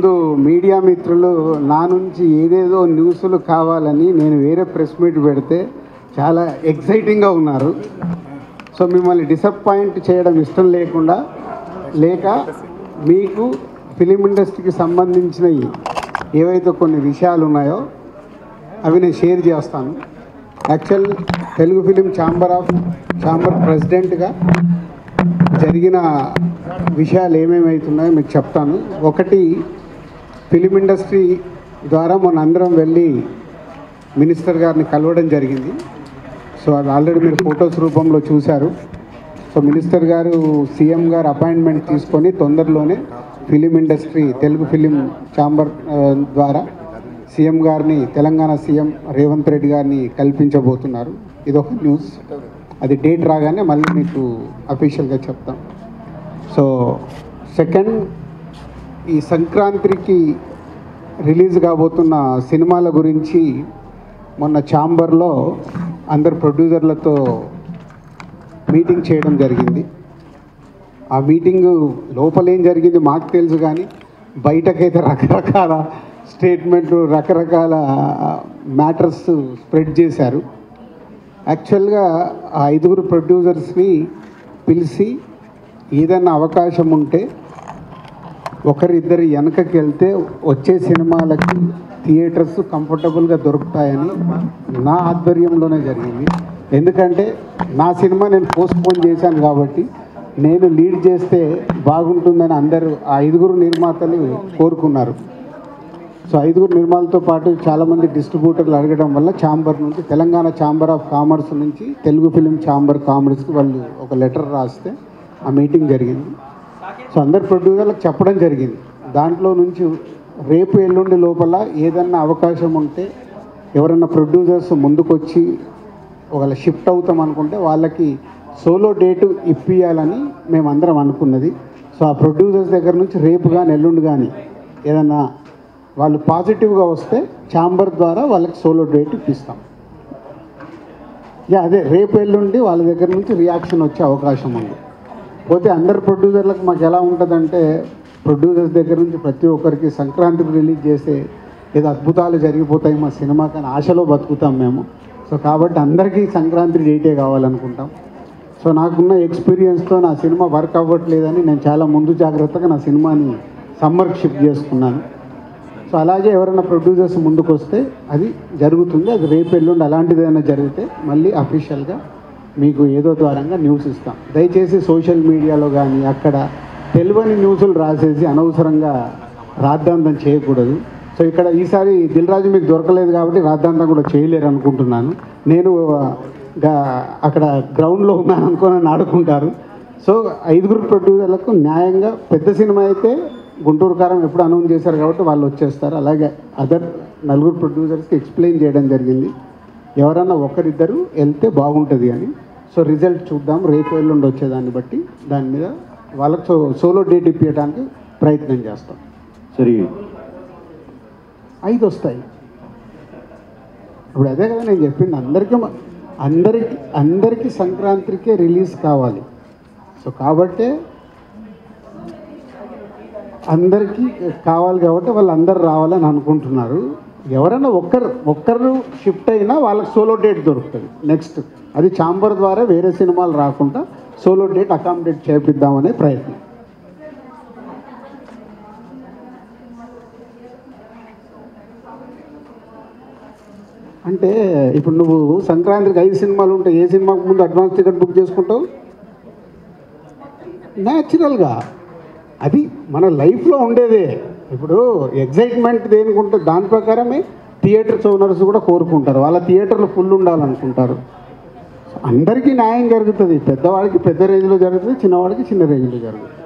ముందు మీడియా మిత్రులు నా నుంచి ఏదేదో న్యూస్లు కావాలని నేను వేరే ప్రెస్ మీట్ పెడితే చాలా ఎక్సైటింగ్గా ఉన్నారు. సో మిమ్మల్ని డిసప్పాయింట్ చేయడం ఇష్టం లేక మీకు ఫిలిం ఇండస్ట్రీకి సంబంధించినవి ఏవైతే కొన్ని విషయాలు ఉన్నాయో అవి నేను షేర్ చేస్తాను. యాక్చువల్ తెలుగు ఫిలిం ఛాంబర్ ప్రెసిడెంట్గా జరిగిన విషయాలు ఏమేమవుతున్నాయో మీకు చెప్తాను. ఒకటి, ఫిలిం ఇండస్ట్రీ ద్వారా అందరం వెళ్ళి మినిస్టర్ గారిని కలవడం జరిగింది. సో అది ఆల్రెడీ మీరు ఫొటోస్ రూపంలో చూశారు. సో మినిస్టర్ గారు సీఎం గారు అపాయింట్మెంట్ తీసుకొని తొందరలోనే film industry Telugu film chamber ద్వారా సీఎం గారిని, తెలంగాణ సీఎం రేవంత్ రెడ్డి గారిని కల్పించబోతున్నారు. ఇదొక న్యూస్. అది డేట్ రాగానే మళ్ళీ మీకు అఫీషియల్గా చెప్తాం. సో సెకండ్, ఈ సంక్రాంతికి రిలీజ్ కాబోతున్న సినిమాల గురించి మొన్న ఛాంబర్లో అందరు ప్రొడ్యూసర్లతో మీటింగ్ చేయడం జరిగింది. ఆ మీటింగు లోపల ఏం జరిగింది మాకు తెలుసు, కానీ బయటకైతే రకరకాల స్టేట్మెంట్లు, రకరకాల మ్యాటర్స్ స్ప్రెడ్ చేశారు. యాక్చువల్గా ఆ 5 ప్రొడ్యూసర్స్ని పిలిచి ఏదైనా అవకాశం ఉంటే ఒకరిద్దరు వెనకకి వెళ్తే వచ్చే సినిమాలకి థియేటర్స్ కంఫర్టబుల్గా దొరుకుతాయని నా ఆధ్వర్యంలోనే జరిగింది. ఎందుకంటే నా సినిమా నేను పోస్ట్పోన్ చేశాను కాబట్టి నేను లీడ్ చేస్తే బాగుంటుందని అందరూ ఆ 5 నిర్మాతలు కోరుకున్నారు. సో 5 నిర్మాతలతో పాటు చాలామంది డిస్ట్రిబ్యూటర్లు అడగడం వల్ల ఛాంబర్ నుంచి, తెలంగాణ ఛాంబర్ ఆఫ్ కామర్స్ నుంచి తెలుగు ఫిలిం ఛాంబర్ కామర్స్కి వాళ్ళు ఒక లెటర్ రాస్తే ఆ మీటింగ్ జరిగింది. సో అందరు ప్రొడ్యూసర్లకు చెప్పడం జరిగింది. దాంట్లో నుంచి రేపు ఎల్లుండి లోపల ఏదన్నా అవకాశం ఉంటే ఎవరన్నా ప్రొడ్యూసర్స్ ముందుకొచ్చి ఒకవేళ షిఫ్ట్ అవుతాం అనుకుంటే వాళ్ళకి సోలో డేటు ఇప్పియాలని మేమందరం అనుకున్నది. సో ఆ ప్రొడ్యూసర్స్ దగ్గర నుంచి రేపు కానీ ఎల్లుండి కానీ ఏదన్నా వాళ్ళు పాజిటివ్గా వస్తే ఛాంబర్ ద్వారా వాళ్ళకి సోలో డేట్ ఇప్పిస్తాం. అదే రేపు ఎల్లుండి వాళ్ళ దగ్గర నుంచి రియాక్షన్ వచ్చే అవకాశం ఉంది. పోతే అందరు ప్రొడ్యూసర్లకు మాకు ఎలా ఉంటుందంటే, ప్రొడ్యూసర్స్ దగ్గర నుంచి ప్రతి ఒక్కరికి సంక్రాంతికి రిలీజ్ చేస్తే ఏదో అద్భుతాలు జరిగిపోతాయి మా సినిమా కానీ ఆశలో బతుకుతాం మేము. సో కాబట్టి అందరికీ సంక్రాంతి డేటే కావాలనుకుంటాం. సో నాకున్న ఎక్స్పీరియన్స్తో నా సినిమా వర్క్ అవ్వట్లేదని నేను చాలా ముందు జాగ్రత్తగా నా సినిమాని సమ్మర్కి షిఫ్ట్ చేసుకున్నాను. సో అలాగే ఎవరైనా ప్రొడ్యూసర్స్ ముందుకు వస్తే అది జరుగుతుంది. అది రేపు ఎల్లుండి అలాంటిది ఏదైనా జరిగితే మళ్ళీ అఫీషియల్గా మీకు ఏదో ద్వారంగా న్యూస్ ఇస్తాం. దయచేసి సోషల్ మీడియాలో కానీ అక్కడ తెలియని న్యూస్లు రాసేసి అనవసరంగా రాద్ధాంతం చేయకూడదు. సో ఇక్కడ ఈసారి దిల్ రాజు మీకు దొరకలేదు కాబట్టి రాద్ధాంతం కూడా చేయలేరు అనుకుంటున్నాను. నేను అక్కడ గ్రౌండ్లో ఉన్నాను అనుకోని ఆడుకుంటారు. సో 5 ప్రొడ్యూసర్లకు న్యాయంగా, పెద్ద సినిమా అయితే గుంటూరు కారం ఎప్పుడు అనౌన్స్ చేశారు కాబట్టి వాళ్ళు వచ్చేస్తారు. అలాగే అదర్ 4 ప్రొడ్యూసర్స్కి ఎక్స్ప్లెయిన్ చేయడం జరిగింది, ఎవరన్నా ఒకరిద్దరు వెళ్తే బాగుంటుంది అని. సో రిజల్ట్ చూద్దాం, రేపు ఎల్లుండి వచ్చేదాన్ని బట్టి దాని మీద వాళ్ళకి సోలో డేట్ ఇప్పించడానికి ప్రయత్నం చేస్తాం. సరే, 5 వస్తాయి. ఇప్పుడు అదే కదా నేను చెప్పింది, అందరికీ సంక్రాంతికే రిలీజ్ కావాలి. సో కాబట్టే అందరికీ కావాలి కాబట్టి వాళ్ళందరూ రావాలని అనుకుంటున్నారు. ఎవరైనా ఒక్కరు షిఫ్ట్ అయినా వాళ్ళకి సోలో డేట్ దొరుకుతుంది నెక్స్ట్. అది ఛాంబర్ ద్వారా వేరే సినిమాలు రాకుండా సోలో డేట్ అకామిడేట్ చేపిద్దామనే ప్రయత్నం. అంటే ఇప్పుడు నువ్వు సంక్రాంతికి 5 సినిమాలు ఉంటాయి, ఏ సినిమాకు ముందు అడ్వాన్స్ టికెట్ బుక్ చేసుకుంటావు? న్యాచురల్గా అది మన లైఫ్లో ఉండేదే. ఇప్పుడు ఎగ్జైట్మెంట్ దేనికి ఉంటుంది దాని ప్రకారమే థియేటర్స్ ఓనర్స్ కూడా కోరుకుంటారు, వాళ్ళ థియేటర్లు ఫుల్ ఉండాలనుకుంటారు. అందరికీ న్యాయం జరుగుతుంది. పెద్దవాడికి పెద్ద రేంజ్లో జరుగుతుంది, చిన్నవాడికి చిన్న రేంజ్లో జరుగుతుంది.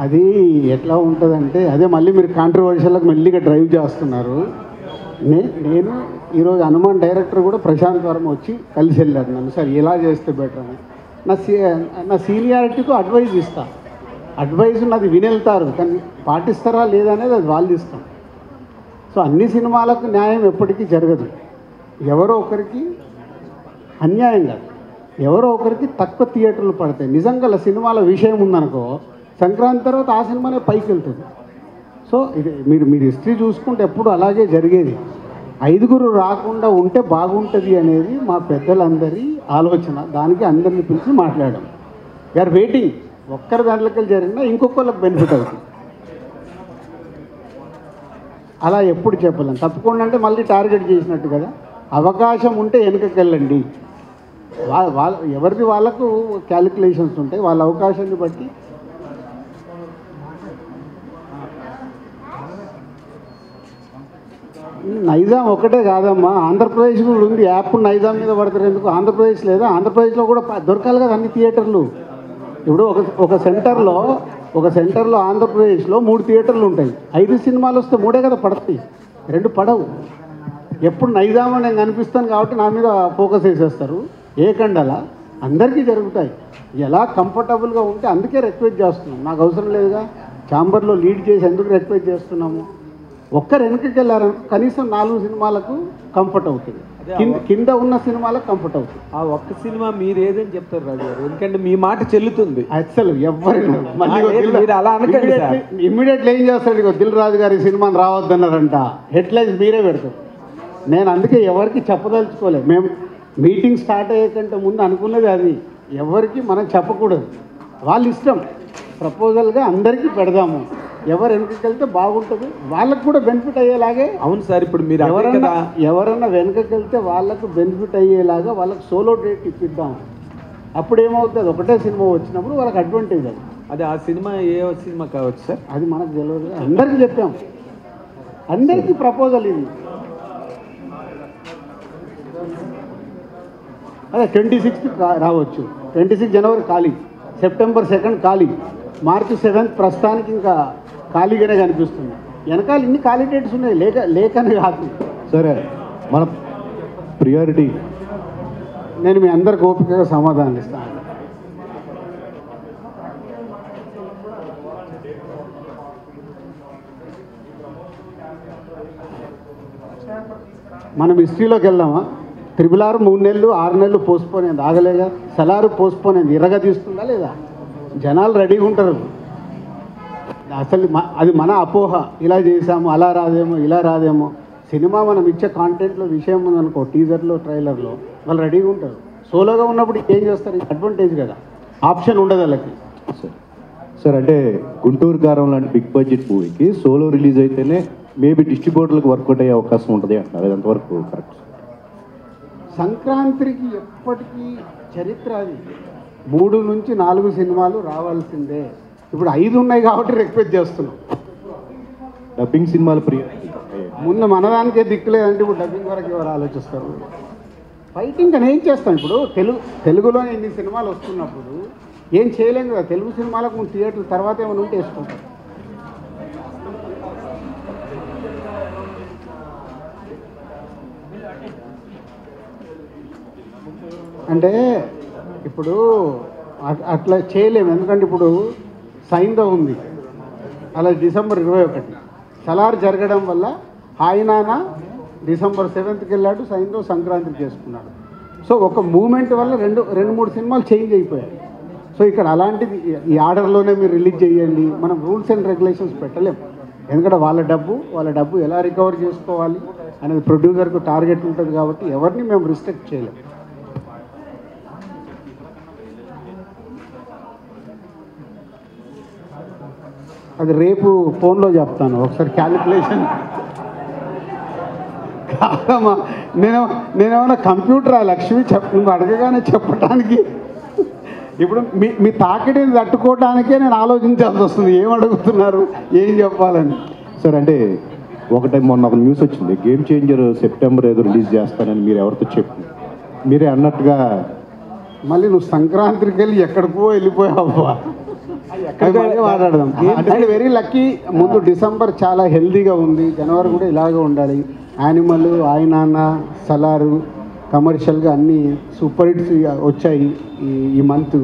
అది ఎట్లా ఉంటుందంటే, అదే మళ్ళీ మీరు కాంట్రవర్షియల్కి మెల్లిగా డ్రైవ్ చేస్తున్నారు. నేను ఈరోజు హనుమాన్ డైరెక్టర్ కూడా ప్రశాంత్ వర్మ వచ్చి కలిసి వెళ్ళాడు నన్ను, సార్ ఎలా చేస్తే బెటర్ అని. నా సీనియారిటీతో అడ్వైజ్ ఇస్తా, అడ్వైజ్ నాది వినెళ్తారు, కానీ పాటిస్తారా లేదా అనేది అది వాళ్ళు ఇస్తాం. సో అన్ని సినిమాలకు న్యాయం ఎప్పటికీ జరగదు, ఎవరో ఒకరికి అన్యాయం కాదు. ఎవరో ఒకరికి తక్కువ థియేటర్లు పడతాయి. నిజంగా సినిమాల విషయం ఉందనుకో, సంక్రాంతి తర్వాత ఆ సినిమానే పైకి వెళ్తుంది. సో ఇది మీరు హిస్టరీ చూసుకుంటే ఎప్పుడు అలాగే జరిగేది. 5 రాకుండా ఉంటే బాగుంటుంది అనేది మా పెద్దలందరి ఆలోచన. దానికి అందరిని పిలిచి మాట్లాడడం. We are waiting. ఒక్కరి దాంట్లోకి జరిగినా ఇంకొకళ్ళకి బెనిఫిట్ అవుతుంది. అలా ఎప్పుడు చెప్పలేం. తప్పకుండా అంటే మళ్ళీ టార్గెట్ చేసినట్టు కదా. అవకాశం ఉంటే వెనుకకి వెళ్ళండి. వాళ్ళ ఎవరిది వాళ్ళకు క్యాలిక్యులేషన్స్ ఉంటాయి. వాళ్ళ అవకాశాన్ని బట్టి నైజాం ఒకటే కాదమ్మా, ఆంధ్రప్రదేశ్ కూడా ఉంది. యాప్ నైజాం మీద పడతారు ఎందుకు? ఆంధ్రప్రదేశ్ లేదా? ఆంధ్రప్రదేశ్లో కూడా దొరకాలి కదా అన్ని థియేటర్లు. ఇప్పుడు ఒక సెంటర్లో ఆంధ్రప్రదేశ్లో 3 థియేటర్లు ఉంటాయి. 5 సినిమాలు వస్తే 3 కదా పడతాయి, 2 పడవు. ఎప్పుడు నైజామో నేను కనిపిస్తాను కాబట్టి నా మీద ఫోకస్ వేసేస్తారు. ఏకండలా అందరికీ జరుగుతాయి. ఎలా కంఫర్టబుల్గా ఉంటే అందుకే రిక్వెస్ట్ చేస్తున్నాం. నాకు అవసరం లేదుగా ఛాంబర్లో లీడ్ చేసి ఎందుకు రిక్వెస్ట్ చేస్తున్నాము. ఒక్కరు వెనకకి వెళ్ళారని కనీసం 4 సినిమాలకు కంఫర్ట్ అవుతుంది. కింద ఉన్న సినిమాలకు కంఫర్ట్ అవుతుంది. ఆ ఒక్క సినిమా మీరు ఏదని చెప్తారు రాజు గారు, ఎందుకంటే మీ మాట చెల్లుతుంది. అసలు ఎవరైనా మీరు అలా అనకండి. ఇమ్మీడియట్లీ ఏం చేస్తాడు, ఇగో దిల్ రాజు గారి సినిమాని రావద్దన్నారంట, హెడ్లైన్స్ మీరే పెడతారు. నేను అందుకే ఎవరికి చెప్పదలుచుకోలేదు. మేము మీటింగ్ స్టార్ట్ అయ్యేకంటే ముందు అనుకున్నది అది. ఎవరికి మనం చెప్పకూడదు, వాళ్ళ ఇష్టం. ప్రపోజల్గా అందరికీ పెడదాము. ఎవరు వెనుకకి వెళ్తే బాగుంటుంది, వాళ్ళకు కూడా బెనిఫిట్ అయ్యేలాగే. అవును సార్, ఇప్పుడు మీరు ఎవరన్నా వెనుకకి వెళ్తే వాళ్ళకు బెనిఫిట్ అయ్యేలాగా వాళ్ళకి సోలో డేట్ ఇప్పిద్దాం. అప్పుడు ఏమవుతుంది, ఒకటే సినిమా వచ్చినప్పుడు వాళ్ళకి అడ్వాంటేజ్. అది ఆ సినిమా ఏ సినిమా కావచ్చు సార్, అది మనకు తెలియదు. అందరికీ చెప్పాం, అందరికీ ప్రపోజల్ ఇది. అదే 26th రావచ్చు. 26 జనవరి ఖాళీ, సెప్టెంబర్ 2 ఖాళీ, మార్చి 7 ప్రస్తుతానికి ఇంకా ఖాళీగానే కనిపిస్తుంది. వెనకాల ఇన్ని ఖాళీ డేట్స్ ఉన్నాయి, లేకనే కాదు. సరే, మన ప్రియారిటీ నేను మీ అందరికి ఓపికగా సమాధానం ఇస్తాను. మనం హిస్టరీలోకి వెళ్దామా? RRR 3 నెలలు 6 నెలలు పోస్ట్పోన్ అయింది, ఆగలేగా. సలారు పోస్ట్పోన్ అయింది, ఇరగా తీస్తుందా లేదా? జనాలు రెడీగా ఉంటారు. అసలు అది మన అపోహ. ఇలా చేసాము, అలా రాదేమో, ఇలా రాదేమో. సినిమా మనం ఇచ్చే కాంటెంట్లో విషయం ఉందనుకో, టీజర్లో ట్రైలర్లో వాళ్ళు రెడీగా ఉంటారు. సోలోగా ఉన్నప్పుడు ఏం చేస్తారు? అడ్వాంటేజ్ కదా, ఆప్షన్ ఉండదు వాళ్ళకి. సార్ అంటే గుంటూరు కారం లాంటి బిగ్ బడ్జెట్ మూవీకి సోలో రిలీజ్ అయితేనే మేబీ డిస్ట్రిబ్యూటర్లకు వర్కౌట్ అయ్యే అవకాశం ఉంటుంది అంటున్నారు. అది ఎంతవరకు కరెక్ట్? సంక్రాంతికి ఎప్పటికీ చరిత్ర అది. 3 నుంచి 4 సినిమాలు రావాల్సిందే. ఇప్పుడు 5 ఉన్నాయి కాబట్టి రిక్వెస్ట్ చేస్తున్నాం. డబ్బింగ్ సినిమాలు ముందు మనదానికే దిక్కులేదంటే ఇప్పుడు డబ్బింగ్ వరకు ఎవరు ఆలోచిస్తారు? ఫైటింగ్ అని ఏం చేస్తాం? ఇప్పుడు తెలుగులో ఇన్ని సినిమాలు వస్తున్నప్పుడు ఏం చేయలేం కదా. తెలుగు సినిమాలకు ముందు థియేటర్ తర్వాత ఏమైనా ఉంటే వేసుకుంటాం. అంటే ఇప్పుడు అట్లా చేయలేము. ఎందుకంటే ఇప్పుడు సైందో ఉంది, అలా December 21. సలార్ జరగడం వల్ల హాయినానా December 7th వెళ్ళాడు, సైందో సంక్రాంతికి చేసుకున్నాడు. సో ఒక మూమెంట్ వల్ల 2-3 సినిమాలు చేంజ్ అయిపోయాయి. సో ఇక్కడ అలాంటిది ఈ ఆర్డర్లోనే మీరు రిలీజ్ చేయండి, మనం రూల్స్ అండ్ రెగ్యులేషన్స్ పెట్టలేము. ఎందుకంటే వాళ్ళ డబ్బు ఎలా రికవర్ చేసుకోవాలి అనేది ప్రొడ్యూసర్కు టార్గెట్ ఉంటుంది కాబట్టి ఎవరిని మేము రిస్ట్రిక్ట్ చేయలేము. అది రేపు ఫోన్లో చెప్తాను, ఒకసారి క్యాలిక్యులేషన్ కాదమ్మా. నేనేమన్నా కంప్యూటరా లక్ష్మి? నువ్వు అడగగానే చెప్పడానికి. ఇప్పుడు మీ తాకిడిని తట్టుకోవడానికే నేను ఆలోచించాల్సి వస్తుంది, ఏం అడుగుతున్నారు, ఏం చెప్పాలని. సార్ అంటే మొన్న ఒక న్యూస్ వచ్చింది, గేమ్ చేంజర్ సెప్టెంబర్ ఏదో రిలీజ్ చేస్తానని మీరు ఎవరితో చెప్పి మీరే అన్నట్టుగా మళ్ళీ నువ్వు సంక్రాంతికి వెళ్ళి ఎక్కడికో వెళ్ళిపోయావు. మాట్లాడదాం. అంటే వెరీ లక్కీ. ముందు డిసెంబర్ చాలా హెల్దీగా ఉంది, జనవరి కూడా ఇలాగే ఉండాలి. యానిమల్, ఆయనాన్న, సలారు కమర్షియల్గా అన్నీ సూపర్ హిట్స్ వచ్చాయి ఈ మంత్.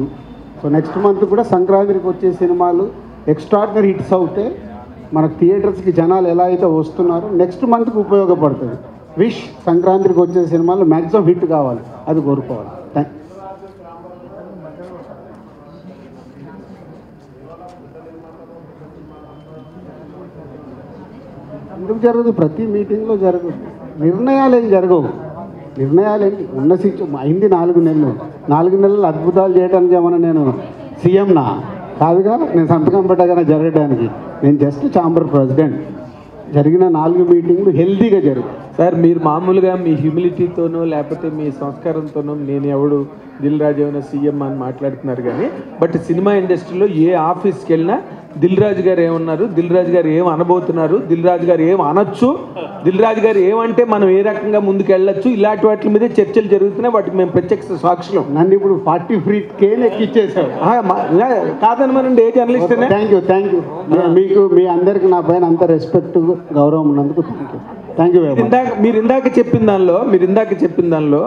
సో నెక్స్ట్ మంత్ కూడా సంక్రాంతికి వచ్చే సినిమాలు ఎక్స్ట్రాడినరీ హిట్స్ అవుతే మనకు థియేటర్స్కి జనాలు ఎలా అయితే వస్తున్నారో నెక్స్ట్ మంత్కి ఉపయోగపడుతుంది. విష్ సంక్రాంతికి వచ్చే సినిమాలు మ్యాక్సిమం హిట్ కావాలి, అది కోరుకోవాలి. ఎందుకు జరగదు? ప్రతి మీటింగ్లో జరగదు. నిర్ణయాలు ఏం జరగవు. నిర్ణయాలు ఏంటి? ఉన్న అయింది 4 నెలలు. 4 నెలలు అద్భుతాలు చేయడానికి ఏమన్నా నేను సీఎంనా? కాదుగా. నేను సంతకం పెట్టగానే జరగడానికి. నేను జస్ట్ ఛాంబర్ ప్రెసిడెంట్. జరిగిన 4 మీటింగ్లు హెల్తీగా జరుగుతాయి. సార్ మీరు మామూలుగా మీ హ్యూమిలిటీతోనో లేకపోతే మీ సంస్కారంతోనో నేను ఎవడు దిల్ రాజు ఏమైనా సీఎం అని మాట్లాడుతున్నారు కానీ బట్ సినిమా ఇండస్ట్రీలో ఏ ఆఫీస్కి వెళ్ళినా దిల్ రాజు గారు ఏమన్నారు, దిల్ రాజు గారు ఏం అనబోతున్నారు, దిల్ రాజు గారు ఏం అనొచ్చు, దిల్ రాజు గారు ఏమంటే మనం ఏ రకంగా ముందుకు వెళ్ళొచ్చు, ఇలాంటి వాటి మీద చర్చలు జరుగుతున్నాయి. వాటికి మేము ప్రత్యక్ష సాక్షులు. నన్ను ఇప్పుడు 43K ఎక్కిచ్చేసారు. కాదనమనండి, ఏ జర్నలిస్ట్. Thank you. మీకు మీ అందరికి నా పైన అంత రెస్పెక్ట్ గౌరవం ఉన్నందుకు థ్యాంక్ యూ. మీరు ఇందాక చెప్పిన దానిలో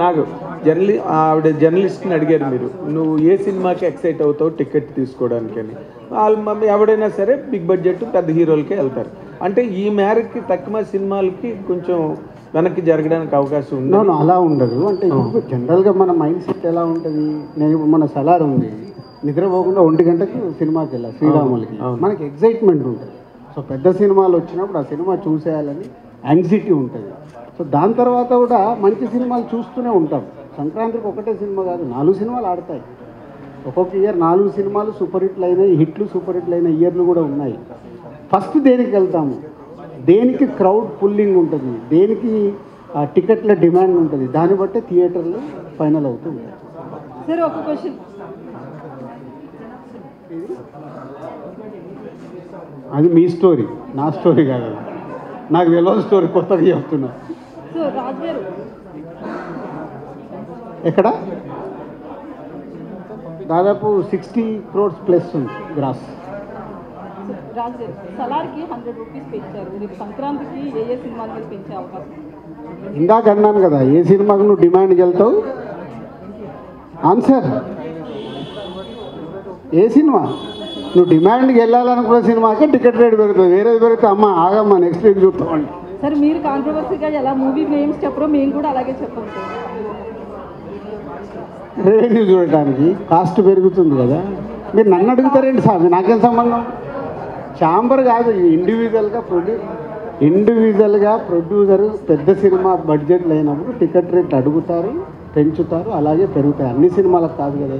నాకు ఆవిడ జర్నలిస్ట్ని అడిగారు, మీరు నువ్వు ఏ సినిమాకి ఎక్సైట్ అవుతావు టికెట్ తీసుకోవడానికి అని. వాళ్ళు ఎవడైనా సరే బిగ్ బడ్జెట్ పెద్ద హీరోలకే వెళ్తారు. అంటే ఈ మేరకి తక్కువ సినిమాలకి కొంచెం వెనక్కి జరగడానికి అవకాశం ఉంది. అలా ఉండదు. అంటే ఇప్పుడు జనరల్గా మన మైండ్ సెట్ ఎలా ఉంటుంది? నేను మన సలార్ ఉంది, నిద్రపోకుండా 1 గంటకు సినిమాకి వెళ్ళాలి శ్రీరాములకి. మనకి ఎగ్జైట్మెంట్ ఉంటుంది. సో పెద్ద సినిమాలు వచ్చినప్పుడు ఆ సినిమా చూసేయాలని యాంగ్జైటీ ఉంటుంది. సో దాని తర్వాత కూడా మంచి సినిమాలు చూస్తూనే ఉంటాం. సంక్రాంతికి ఒకటే సినిమా కాదు, 4 సినిమాలు ఆడతాయి. ఒక్కొక్క ఇయర్ 4 సినిమాలు సూపర్ హిట్లు అయినాయి, సూపర్ హిట్లు అయిన ఇయర్లు కూడా ఉన్నాయి. ఫస్ట్ దేనికి వెళ్తాము? దేనికి క్రౌడ్ పుల్లింగ్ ఉంటుంది, దేనికి టికెట్ల డిమాండ్ ఉంటుంది, దాన్ని బట్టే థియేటర్లు ఫైనల్ అవుతుంది. సార్ ఒక క్వశ్చన్. అది మీ స్టోరీ, నా స్టోరీ కాదు. నాకు తెలియని స్టోరీ కొత్తగా చెప్తున్నా. ఎక్కడ దాదాపు 60 crores ప్లస్ ఉంది గ్రాస్. సలార్కి 100 రూపీస్ పెంచారు. రేపు సంక్రాంతికి ఏ సినిమాల మీద పెంచే అవకాశం? ఇందాక అన్నాను కదా, ఏ సినిమాకు నువ్వు డిమాండ్కి వెళ్తావు? ఆన్సర్ ఏ సినిమా నువ్వు డిమాండ్కి వెళ్ళాలనుకున్న సినిమాకే టికెట్ రేట్ పెరుగుతుంది. వేరేది పెరిగితే అమ్మ ఆగమ్మా నెక్స్ట్ వీక్ చూస్తామండి. సార్ మీరు కాంట్రవర్సీగా ఎలా మూవీ నేమ్స్ చెప్పరో మేము కూడా అలాగే చెప్పాం. రెవెన్యూ చూడటానికి కాస్ట్ పెరుగుతుంది కదా. మీరు నన్ను అడుగుతారేంటి సార్? నాకేం సంబంధం? ఛాంబర్ కాదు, ఇండివిజువల్గా ప్రొడ్యూసర్ పెద్ద సినిమా బడ్జెట్లు అయినప్పుడు టికెట్ రేట్లు అడుగుతారు, పెంచుతారు, అలాగే పెరుగుతాయి. అన్ని సినిమాలకు కాదు కదా.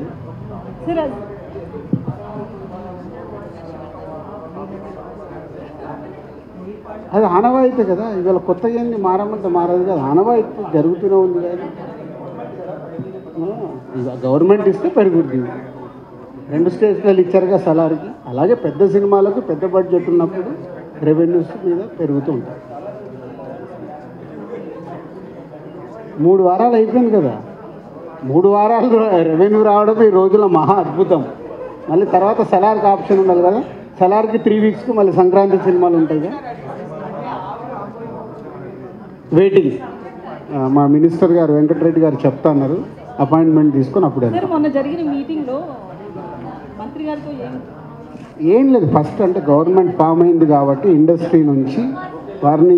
అది ఆనవాయితీ కదా. ఇవాళ కొత్తగా ఏంది మారమంటే మారదు కదా, ఆనవాయితీ జరుగుతూనే ఉంది కదా. గవర్నమెంట్ ఇస్తే పెరుగుద్ది. 2 స్టేజ్లలో ఇచ్చారుగా సలార్కి. అలాగే పెద్ద సినిమాలకు పెద్ద బడ్జెట్ ఉన్నప్పుడు రెవెన్యూస్ మీద పెరుగుతూ ఉంటాయి. 3 వారాలు అయిపోయింది కదా. 3 వారాలు రెవెన్యూ రావడం ఈ రోజుల్లో మహా అద్భుతం. మళ్ళీ తర్వాత సలార్కి ఆప్షన్ ఉండాలి కదా. సలార్కి 3 వీక్స్కి మళ్ళీ సంక్రాంతి సినిమాలు ఉంటాయి కదా. వెయిటింగ్. మా మినిస్టర్ గారు వెంకటరెడ్డి గారు చెప్తా అన్నారు, అపాయింట్మెంట్ తీసుకొని అప్పుడే. మొన్న జరిగిన మీటింగ్లో మంత్రి గారితో ఏం లేదు. ఫస్ట్ అంటే గవర్నమెంట్ ఫామ్ అయింది కాబట్టి ఇండస్ట్రీ నుంచి వారిని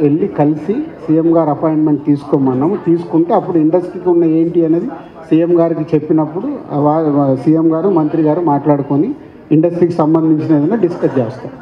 వెళ్ళి కలిసి సీఎం గారు అపాయింట్మెంట్ తీసుకోమన్నాము. తీసుకుంటే అప్పుడు ఇండస్ట్రీకి ఉన్న ఏంటి అనేది సీఎం గారికి చెప్పినప్పుడు సీఎం గారు మంత్రి గారు మాట్లాడుకొని ఇండస్ట్రీకి సంబంధించిన ఏదైనా డిస్కస్ చేస్తారు.